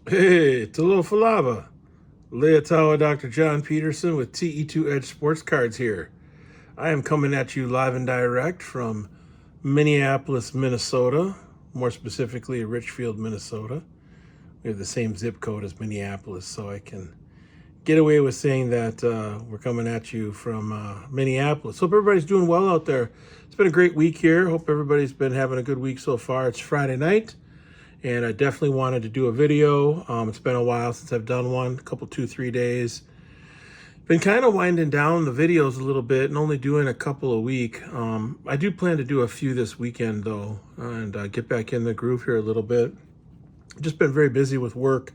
Hey, Talo Falava. Leotawa Dr. John Peterson with TE2 Edge Sports Cards here. I am coming at you live and direct from Minneapolis, Minnesota, more specifically Richfield, Minnesota. We have the same zip code as Minneapolis, so I can get away with saying that we're coming at you from Minneapolis. Hope everybody's doing well out there. It's been a great week here. Hope everybody's been having a good week so far. It's Friday night, and I definitely wanted to do a video. It's been a while since I've done one, a couple, 2-3 days. Been kind of winding down the videos a little bit and only doing a couple a week. I do plan to do a few this weekend though, and get back in the groove here a little bit. Just been very busy with work,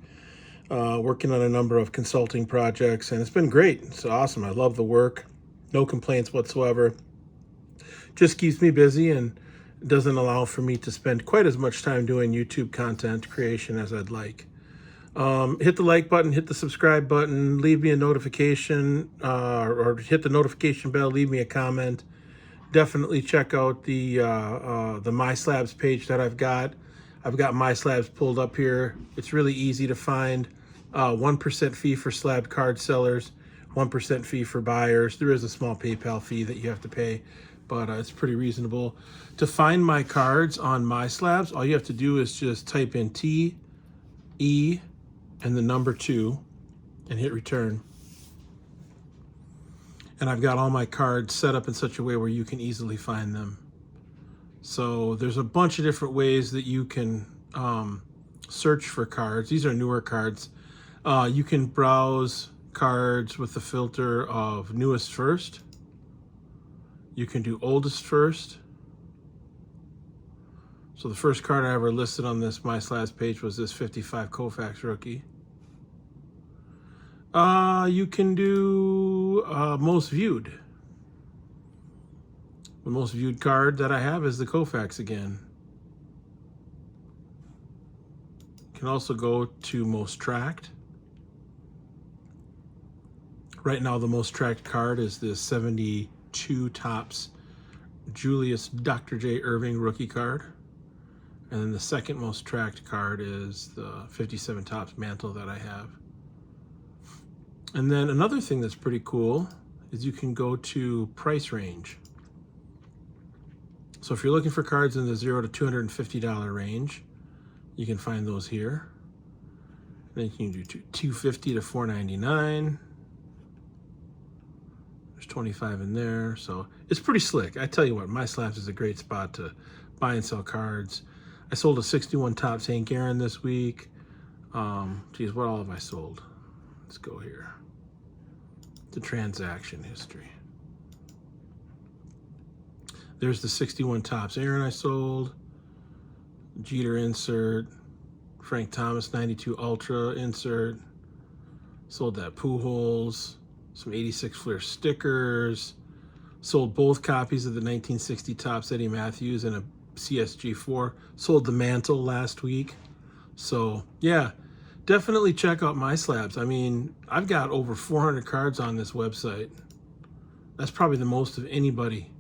working on a number of consulting projects, and it's been great. It's awesome. I love the work. No complaints whatsoever. Just keeps me busy and doesn't allow for me to spend quite as much time doing YouTube content creation as I'd like. Hit the like button, hit the subscribe button, leave me a notification, or hit the notification bell, leave me a comment. Definitely check out the My Slabs page that I've got. I've got My Slabs pulled up here. It's really easy to find. 1% fee for slab card sellers, 1% fee for buyers. There is a small PayPal fee that you have to pay, but it's pretty reasonable. To find my cards on My Slabs, all you have to do is just type in TE and the number 2 and hit return. And I've got all my cards set up in such a way where you can easily find them. So there's a bunch of different ways that you can search for cards. These are newer cards. You can browse cards with the filter of newest first. You can do oldest first. So the first card I ever listed on this My Slabs page was this 55 Koufax rookie. You can do most viewed. The most viewed card that I have is the Koufax again. You can also go to most tracked. Right now the most tracked card is this 72 Topps Julius Dr. J. Irving rookie card. And then the second most tracked card is the 57 Topps Mantle that I have. And then another thing that's pretty cool is you can go to price range. So if you're looking for cards in the $0 to $250 range, you can find those here. Then you can do $250 to $499. There's 25 in there, so it's pretty slick. I tell you what, My Slabs is a great spot to buy and sell cards. I sold a 61 Topps Hank Aaron this week. Geez, what all have I sold? Let's go here. The transaction history. There's the 61 Topps Aaron I sold. Jeter insert. Frank Thomas 92 Ultra insert. Sold that Pujols. Some 86 Fleer stickers. Sold both copies of the 1960 Topps Eddie Matthews and a CSG 4. Sold the Mantle last week. So yeah, definitely check out My Slabs. I mean, I've got over 400 cards on this website. That's probably the most of anybody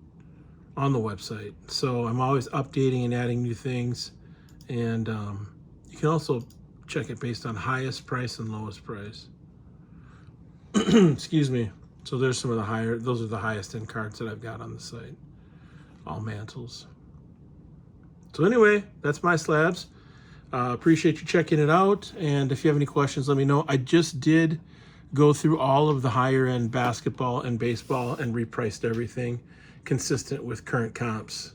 on the website. So I'm always updating and adding new things. And you can also check it based on highest price and lowest price. Excuse me. So there's some of the higher, those are the highest end cards that I've got on the site. All Mantles. So anyway, that's My Slabs. Appreciate you checking it out. And if you have any questions, let me know. I just did go through all of the higher end basketball and baseball and repriced everything consistent with current comps.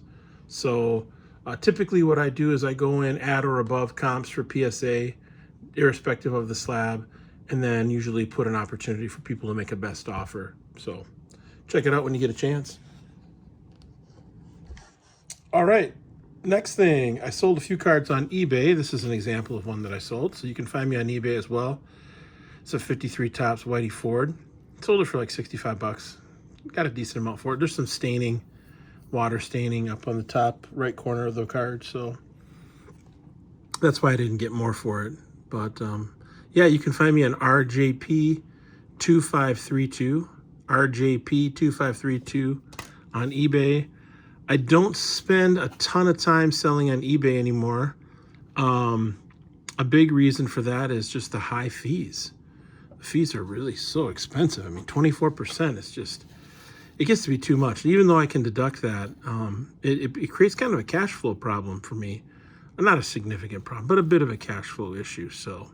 So typically what I do is I go in at or above comps for PSA, irrespective of the slab, and then usually put an opportunity for people to make a best offer. So check it out when you get a chance. All right. Next thing, I sold a few cards on eBay. This is an example of one that I sold. So you can find me on eBay as well. It's a 53 Topps Whitey Ford. Sold it for like 65 bucks. Got a decent amount for it. There's some staining, water staining up on the top right corner of the card. So that's why I didn't get more for it. But yeah, you can find me on RJP2532. RJP2532 on eBay. I don't spend a ton of time selling on eBay anymore. a big reason for that is just the high fees. The fees are really so expensive. I mean, 24% is just, it gets to be too much. Even though I can deduct that, it creates kind of a cash flow problem for me. Not a significant problem, but a bit of a cash flow issue. So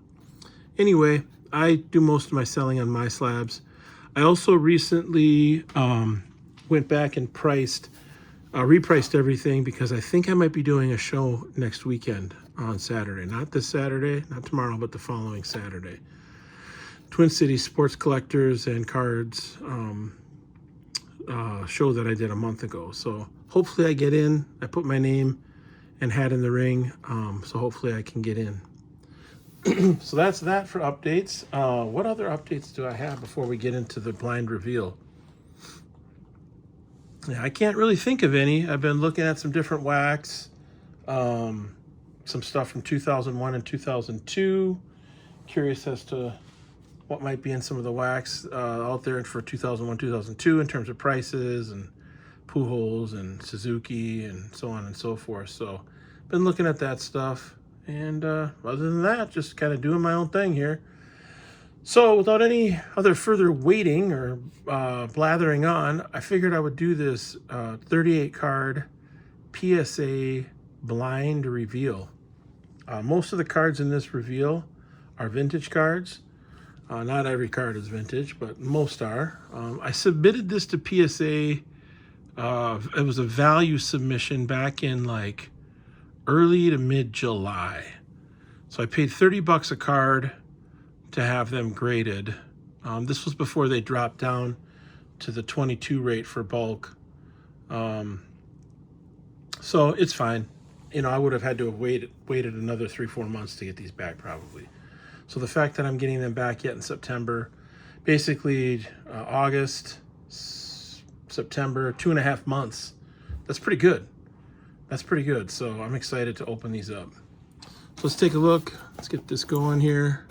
anyway, I do most of my selling on my slabs. I also recently went back and repriced everything because I think I might be doing a show next weekend on Saturday. Not this Saturday, not tomorrow, but the following Saturday. Twin Cities Sports Collectors and Cards show that I did a month ago. So hopefully I get in. I put my name and hat in the ring, so hopefully I can get in. So that's that for updates. What other updates do I have before we get into the blind reveal? Yeah, I can't really think of any. I've been looking at some different wax, some stuff from 2001 and 2002. Curious as to what might be in some of the wax out there for 2001, 2002 in terms of prices and Pujols and Suzuki and so on and so forth. So been looking at that stuff. And other than that, just kind of doing my own thing here. So without any other further waiting or blathering on, I figured I would do this 38 card PSA blind reveal. Most of the cards in this reveal are vintage cards. Not every card is vintage, but most are. I submitted this to PSA. It was a value submission back in like early to mid-July. So I paid $30 a card to have them graded. This was before they dropped down to the 22 rate for bulk. So it's fine. You know, I would have had to have waited another 3-4 months to get these back probably. So the fact that I'm getting them back yet in September, basically August, September, 2.5 months. That's pretty good. That's pretty good. So I'm excited to open these up. So let's take a look. Let's get this going here.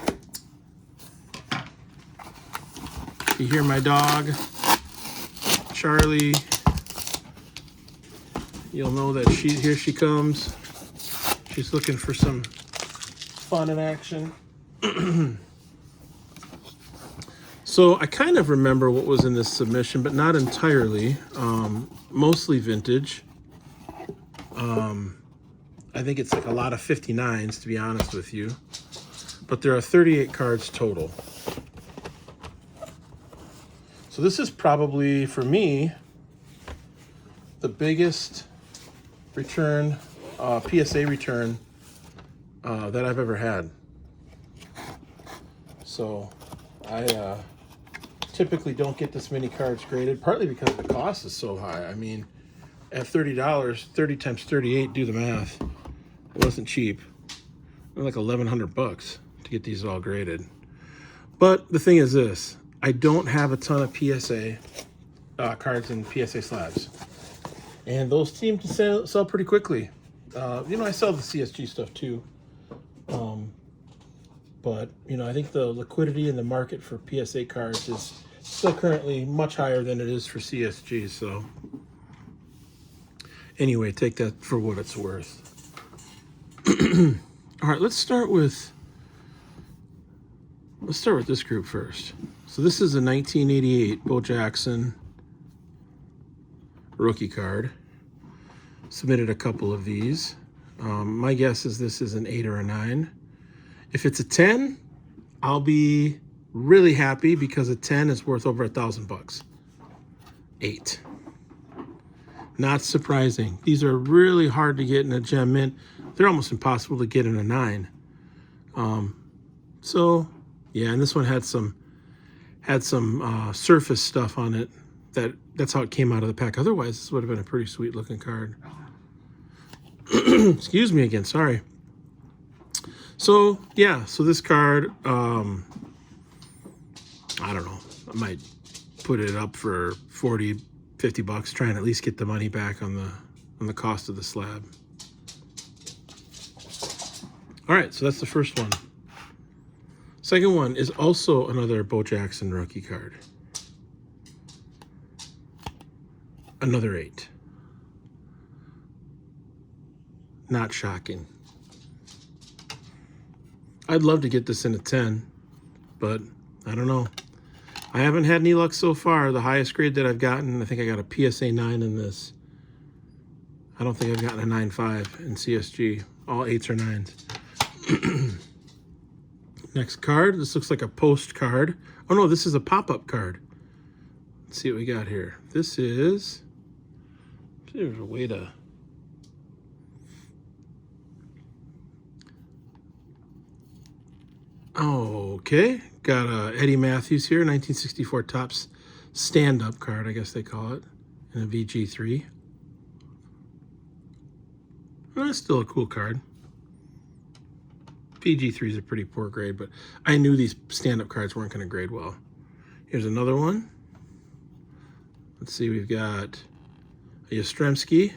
You hear my dog, Charlie. You'll know that here she comes. She's looking for some fun and action. So I kind of remember what was in this submission, but not entirely. Mostly vintage. I think it's like a lot of 59s, to be honest with you. But there are 38 cards total. So this is probably, for me, the biggest return, PSA return that I've ever had. So I typically don't get this many cards graded, partly because the cost is so high. I mean, at $30, 30 times 38, do the math. It wasn't cheap. It was like $1,100 to get these all graded. But the thing is this, I don't have a ton of PSA cards and PSA slabs. And those seem to sell pretty quickly. You know, I sell the CSG stuff too. But, you know, I think the liquidity in the market for PSA cards is still currently much higher than it is for CSG. So anyway, take that for what it's worth. All right, let's start with this group first. So this is a 1988 Bo Jackson rookie card. Submitted a couple of these. My guess is this is an 8 or a 9. If it's a 10, I'll be really happy because a 10 is worth over $1,000. 8. Not surprising. These are really hard to get in a gem mint. They're almost impossible to get in a 9. So yeah, and this one had some surface stuff on it. That's how it came out of the pack. Otherwise, this would have been a pretty sweet looking card. Excuse me again, sorry. So yeah, so this card, I don't know, I might put it up for $40-50, try and at least get the money back on the cost of the slab. All right, so that's the first one. Second one is also another Bo Jackson rookie card. Another 8. Not shocking. I'd love to get this in a 10, but I don't know. I haven't had any luck so far. The highest grade that I've gotten, I think I got a PSA 9 in this. I don't think I've gotten a 9.5 in CSG. All 8s or 9s. Next card. This looks like a post card. Oh no, this is a pop-up card. Let's see what we got here. This is... There's a way to... Okay, got Eddie Matthews here, 1964 Topps stand-up card, I guess they call it, in a VG3. Well, that's still a cool card. VG3 is a pretty poor grade, but I knew these stand-up cards weren't going to grade well. Here's another one. Let's see, we've got a Yastrzemski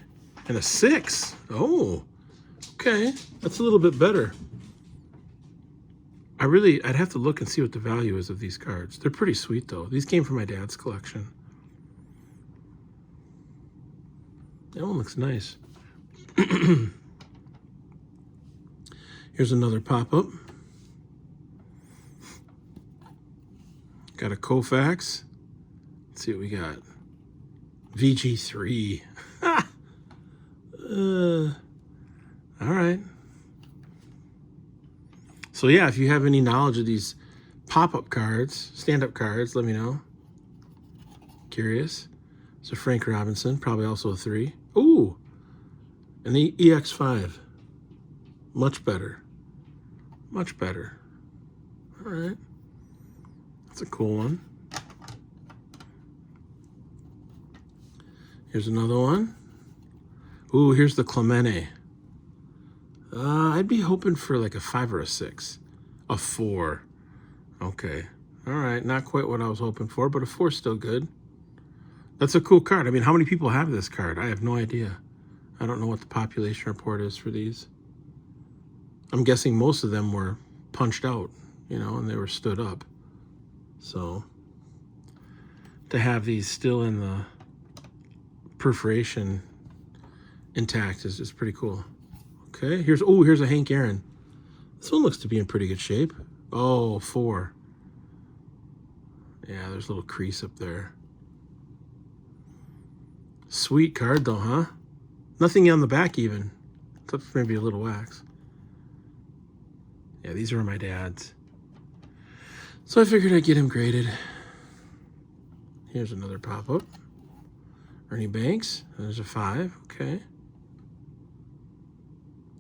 and a 6. Oh, okay, that's a little bit better. I'd have to look and see what the value is of these cards. They're pretty sweet, though. These came from my dad's collection. That one looks nice. Here's another pop-up. Got a Koufax. Let's see what we got. VG3. All right. So yeah, if you have any knowledge of these pop-up cards, stand-up cards, let me know. Curious. So Frank Robinson, probably also a 3. Ooh, and the EX5. Much better. Much better. All right. That's a cool one. Here's another one. Ooh, here's the Clemente. I'd be hoping for like a 5 or a 6. A 4. Okay. All right. Not quite what I was hoping for, but a 4 is still good. That's a cool card. I mean, how many people have this card? I have no idea. I don't know what the population report is for these. I'm guessing most of them were punched out, you know, and they were stood up. So to have these still in the perforation intact is just pretty cool. Okay, here's a Hank Aaron. This one looks to be in pretty good shape. Oh, 4. Yeah, there's a little crease up there. Sweet card though, huh? Nothing on the back even, except for maybe a little wax. Yeah, these are my dad's. So I figured I'd get him graded. Here's another pop-up. Ernie Banks, there's a 5, okay.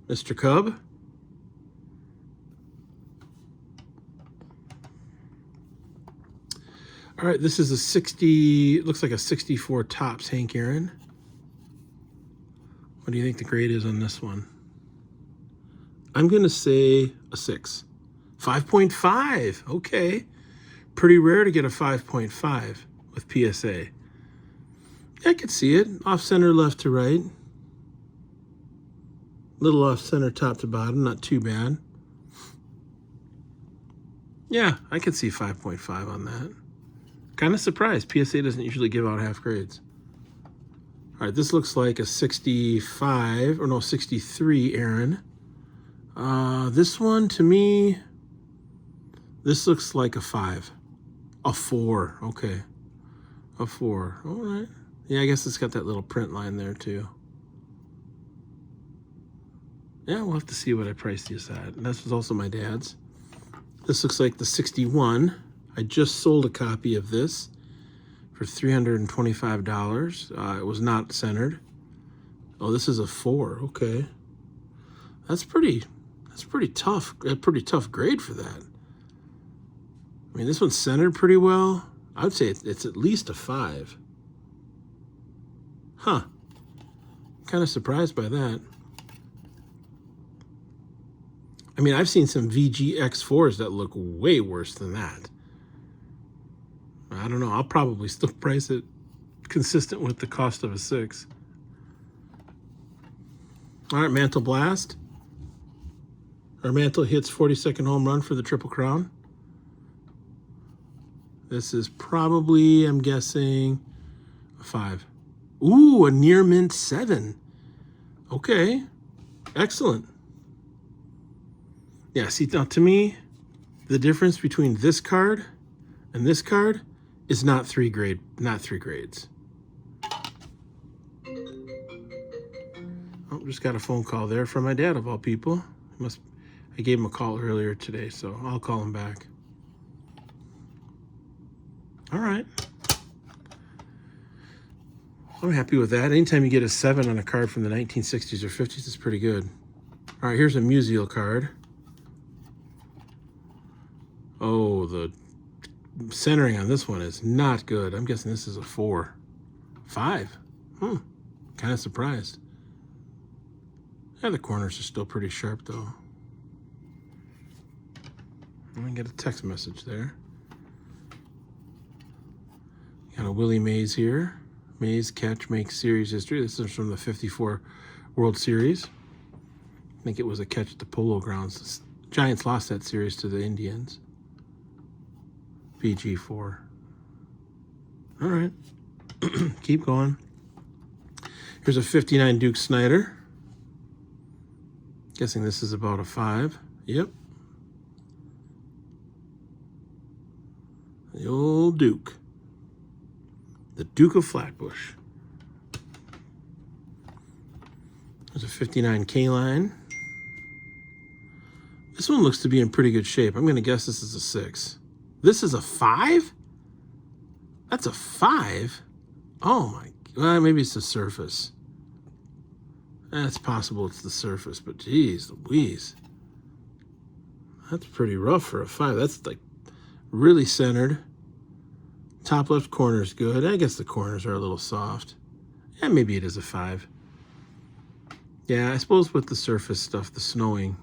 Mr. Cub. All right, this is a 60, looks like a 64 Topps Hank Aaron. What do you think the grade is on this one? I'm going to say a 6. 5.5, okay. Pretty rare to get a 5.5 with PSA. I could see it. Off center, left to right. Little off center, top to bottom, not too bad. Yeah, I could see 5.5 on that. Kind of surprised. PSA doesn't usually give out half grades. All right, this looks like a 65, or no, 63 Aaron. This one, to me, this looks like a 5. A 4, okay. A 4, all right. Yeah, I guess it's got that little print line there too. Yeah, we'll have to see what I priced these at. And this was also my dad's. This looks like the 61. I just sold a copy of this for $325. It was not centered. Oh, this is a 4. Okay, that's pretty tough. A pretty tough grade for that. I mean, this one's centered pretty well. I would say it's at least a 5. Huh. Kind of surprised by that. I mean, I've seen some VGX4s that look way worse than that. I don't know. I'll probably still price it consistent with the cost of a 6. All right, Mantle Blast. Our Mantle hits 42nd home run for the Triple Crown. This is probably, I'm guessing, a 5. Ooh, a near mint 7. Okay, excellent. Yeah, see, now to me, the difference between this card and this card is not three grades. Oh, just got a phone call there from my dad, of all people. I gave him a call earlier today, so I'll call him back. All right. I'm happy with that. Anytime you get a 7 on a card from the 1960s or 50s, it's pretty good. All right, here's a Musial card. Oh, the centering on this one is not good. I'm guessing this is a 4. 5. Kind of surprised. Yeah, the corners are still pretty sharp, though. I'm going to get a text message there. Got a Willie Mays here. Mays catch makes series history. This is from the 54 World Series. I think it was a catch at the Polo Grounds. The Giants lost that series to the Indians. PG4. All right. Keep going. Here's a 59 Duke Snider. Guessing this is about a 5. Yep. The old Duke. The Duke of Flatbush. There's a 59 K-line. This one looks to be in pretty good shape. I'm going to guess this is a 6. This is a 5? That's a 5? Oh my, well, maybe it's the surface. That's possible it's the surface, but geez Louise. That's pretty rough for a 5. That's like really centered. Top left corner is good. I guess the corners are a little soft. Yeah, maybe it is a 5. Yeah, I suppose with the surface stuff, the snowing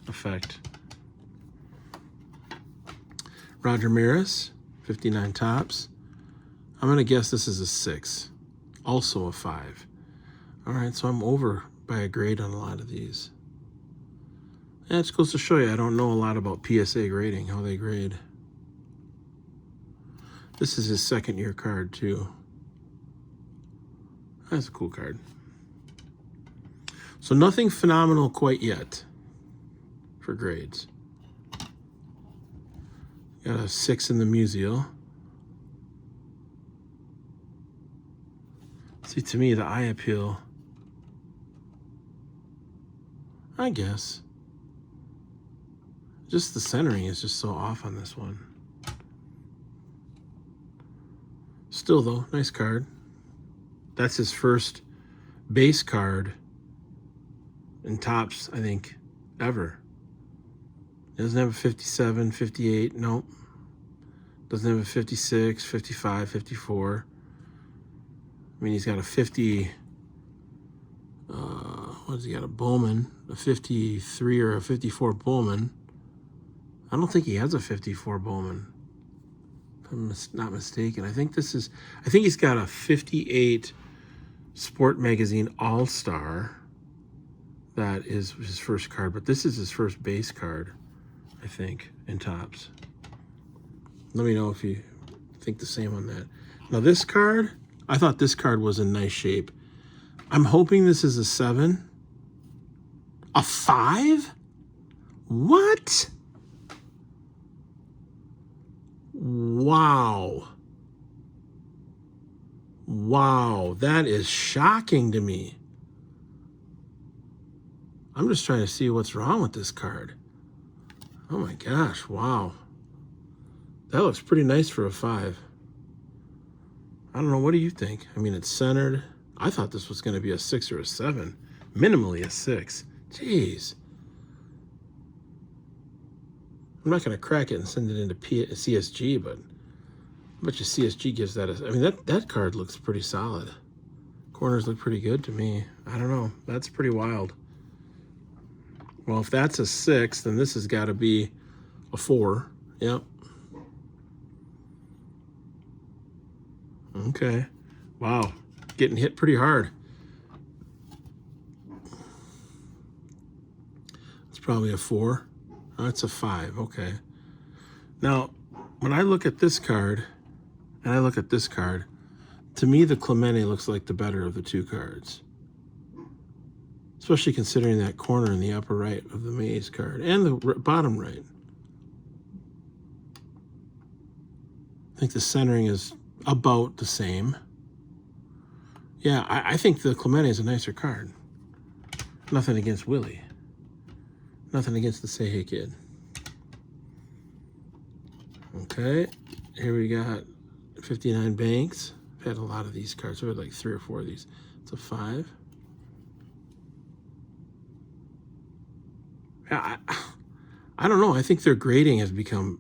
effect. Roger Maris, 59 tops. I'm going to guess this is a 6. Also a 5. All right, so I'm over by a grade on a lot of these. And it just goes to show you I don't know a lot about PSA grading, how they grade. This is his second year card, too. That's a cool card. So nothing phenomenal quite yet for grades. Got a 6 in the Musial. See, to me, the eye appeal, I guess. Just the centering is just so off on this one. Still, though, nice card. That's his first base card in tops, I think, ever. Doesn't have a 57, 58, nope. Doesn't have a 56, 55, 54. I mean, he's got a 50, what has he got, a Bowman, a 53 or a 54 Bowman. I don't think he has a 54 Bowman, if I'm not mistaken. I think he's got a 58 Sport Magazine All-Star. That is his first card, but this is his first base card, I think, in tops. Let me know if you think the same on that. Now this card, I thought this card was in nice shape. I'm hoping this is a 7. A 5? What? Wow. Wow, that is shocking to me. I'm just trying to see what's wrong with this card. Oh my gosh, wow. That looks pretty nice for a 5. I don't know, what do you think? I mean, it's centered. I thought this was going to be a 6 or a 7. Minimally a 6. Jeez. I'm not going to crack it and send it into CSG, but I bet you CSG gives that a... I mean, that card looks pretty solid. Corners look pretty good to me. I don't know. That's pretty wild. Well, if that's a 6, then this has got to be a 4. Yep. Okay. Wow. Getting hit pretty hard. It's probably a 4. Oh, it's a 5. Okay. Now, when I look at this card and I look at this card, to me, the Clemente looks like the better of the two cards. especially considering that corner in the upper right of the Mays card and the bottom right. I think the centering is about the same. Yeah, I think the Clemente is a nicer card. Nothing against Willie. Nothing against the Say Hey Kid. Okay, here we got 59 Banks. I've had a lot of these cards. I've had like 3 or 4 of these. It's a 5. I don't know. I think their grading has become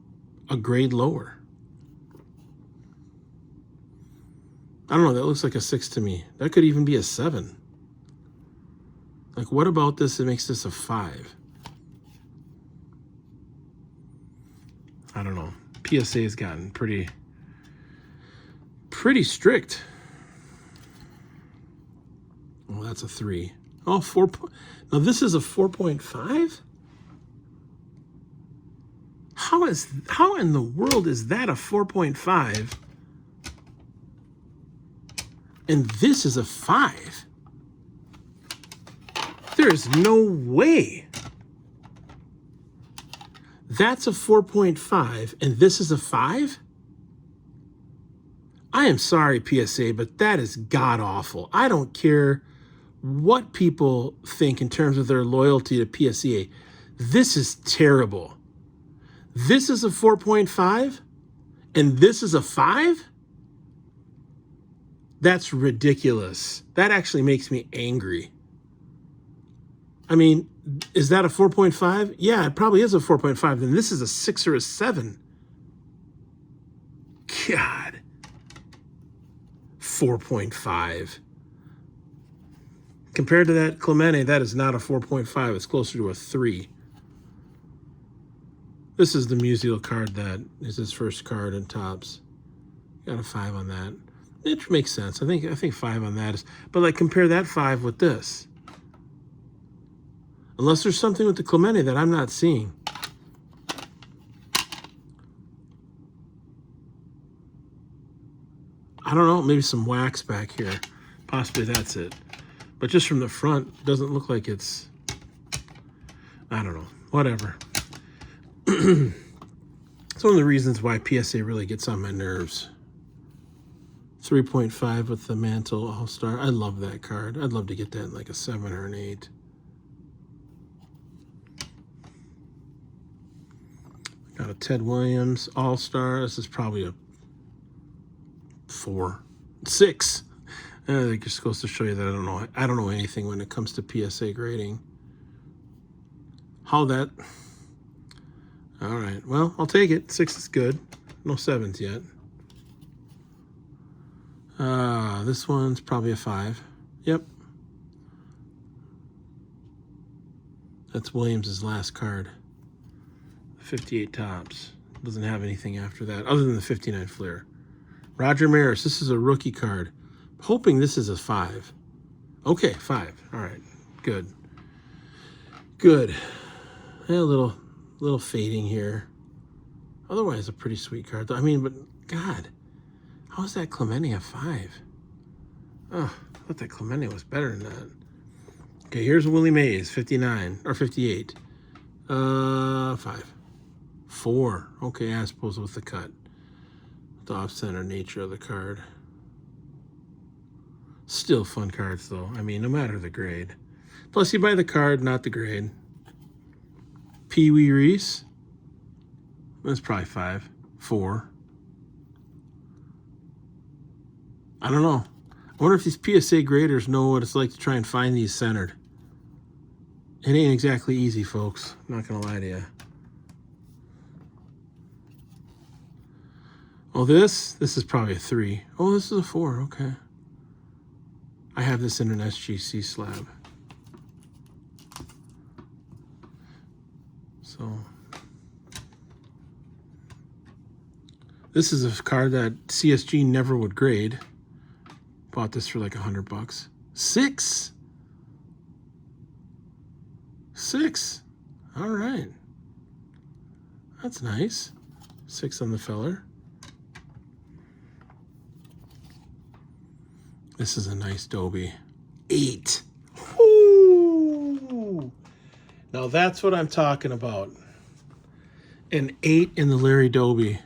a grade lower. I don't know. That looks like a 6 to me. That could even be a 7. Like, what about this that makes this a 5? I don't know. PSA has gotten pretty strict. Oh, that's a 3. Oh, 4. Now this is a 4.5? How in the world is that a 4.5? And this is a 5? There's no way. That's a 4.5 and this is a 5? I am sorry, PSA, but that is god-awful. I don't care what people think in terms of their loyalty to PSA. This is terrible. This is a 4.5 and this is a 5? That's ridiculous. That actually makes me angry. I mean, is that a 4.5? Yeah, it probably is a 4.5. Then this is a 6 or a 7. God. 4.5. Compared to that Clemente, that is not a 4.5. It's closer to a 3. This is the Musial card that is his first card in Topps. Got a 5 on that. It makes sense. I think 5 on that is, but like compare that 5 with this. Unless there's something with the Clemente that I'm not seeing. I don't know, maybe some wax back here. Possibly that's it. But just from the front, doesn't look like it's, I don't know, whatever. It's one of the reasons why PSA really gets on my nerves. 3.5 with the Mantle All-Star. I love that card. I'd love to get that in like a 7 or an 8. Got a Ted Williams All-Star. This is probably a 4. 6. I think it's supposed to show you that I don't know anything when it comes to PSA grading. How that... All right, well, I'll take it. 6 is good. No 7s yet. This one's probably a 5. Yep. That's Williams' last card. 58 Topps. Doesn't have anything after that other than the 59 Flair. Roger Maris. This is a rookie card. Hoping this is a 5. Okay, 5. All right, good. Good. Yeah, a little fading here. Otherwise, a pretty sweet card. I mean, but God, how is that Clemente a 5? Oh, I thought that Clemente was better than that. Okay, here's Willie Mays, 59 or 58. 5. 4. Okay, I suppose with the cut. The off-center nature of the card. Still fun cards, though. I mean, no matter the grade. Plus, you buy the card, not the grade. Pee Wee Reese. That's probably 5. 4. I don't know. I wonder if these PSA graders know what it's like to try and find these centered. It ain't exactly easy, folks. I'm not going to lie to you. Oh, this is probably a 3. Oh, this is a 4. Okay. I have this in an SGC slab. So this is a card that CSG never would grade. Bought this for like $100. 6. 6. All right. That's nice. 6 on the feller. This is a nice Dobie. 8. Ooh. Now that's what I'm talking about. An 8 in the Larry Doby.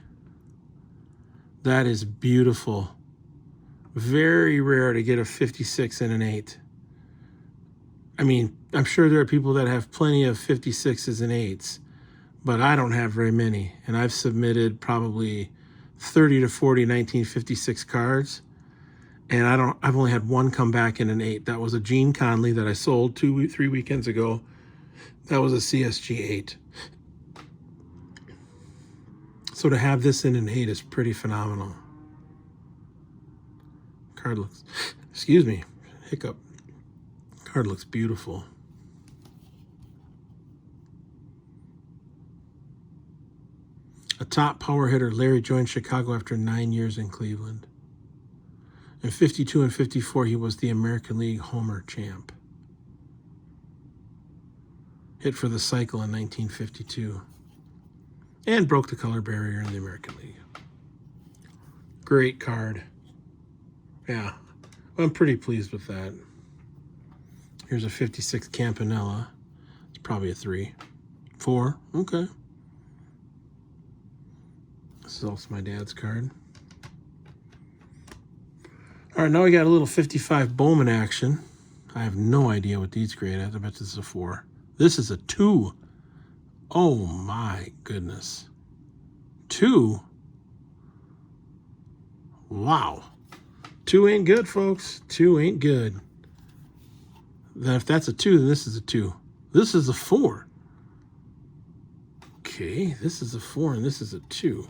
That is beautiful. Very rare to get a 56 and an 8. I mean, I'm sure there are people that have plenty of 56s and 8s, but I don't have very many. And I've submitted probably 30 to 40 1956 cards. And I've only had one come back in an 8. That was a Gene Conley that I sold 3 weekends ago. That was a CSG 8. So to have this in an 8 is pretty phenomenal. Card looks, excuse me, hiccup. Card looks beautiful. A top power hitter, Larry joined Chicago after 9 years in Cleveland. In 52 and 54, he was the American League Homer champ. Hit for the cycle in 1952. And broke the color barrier in the American League. Great card. Yeah, I'm pretty pleased with that. Here's a 56 Campanella. It's probably a 3. 4, okay. This is also my dad's card. All right, now we got a little 55 Bowman action. I have no idea what these grade at. I bet this is a 4. This is a 2. Oh my goodness. 2? Wow. 2 ain't good, folks. 2 ain't good. Then if that's a 2, then this is a 2. This is a 4. Okay, this is a 4 and this is a 2.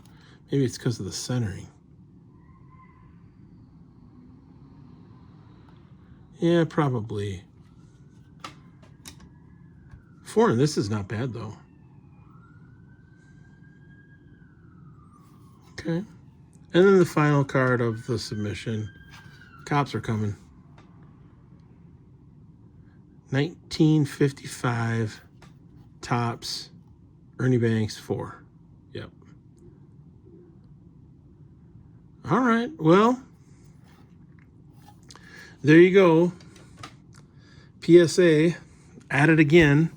Maybe it's because of the centering. Yeah, probably. 4 and this is not bad though. Okay. And then the final card of the submission. Cops are coming. 1955 Topps Ernie Banks 4. Yep. All right. Well, there you go. PSA at it again.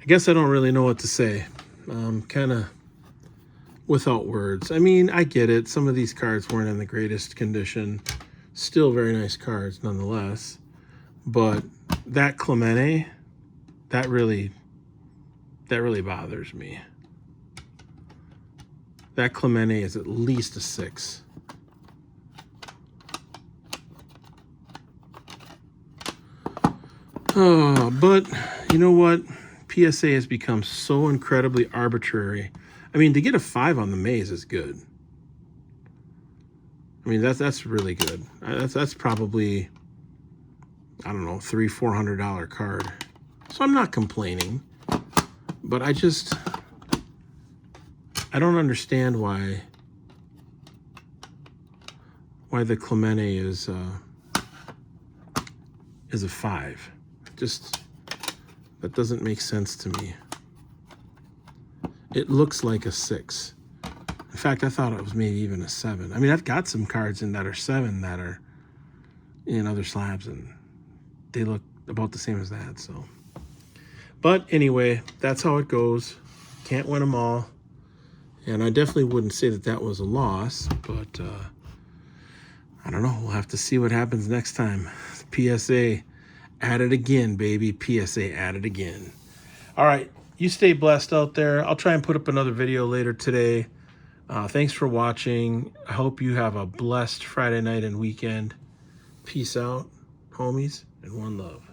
I guess I don't really know what to say. Kind of without words. I mean, I get it. Some of these cards weren't in the greatest condition. Still very nice cards nonetheless. But that Clemente, that really bothers me. That Clemente is at least a 6. Oh, but you know what? PSA has become so incredibly arbitrary. I mean, to get a 5 on the Mays is good. I mean, that's really good. That's probably, I don't know, $300-400 card. So I'm not complaining, but I don't understand why the Clemente is a 5. Just, that doesn't make sense to me. It looks like a 6. In fact, I thought it was maybe even a 7. I mean, I've got some cards in that are 7 that are in other slabs, and they look about the same as that. So, but anyway, that's how it goes. Can't win them all. And I definitely wouldn't say that that was a loss, but I don't know. We'll have to see what happens next time. PSA at it again, baby. PSA at it again. All right. You stay blessed out there. I'll try and put up another video later today. Thanks for watching. I hope you have a blessed Friday night and weekend. Peace out, homies, and one love.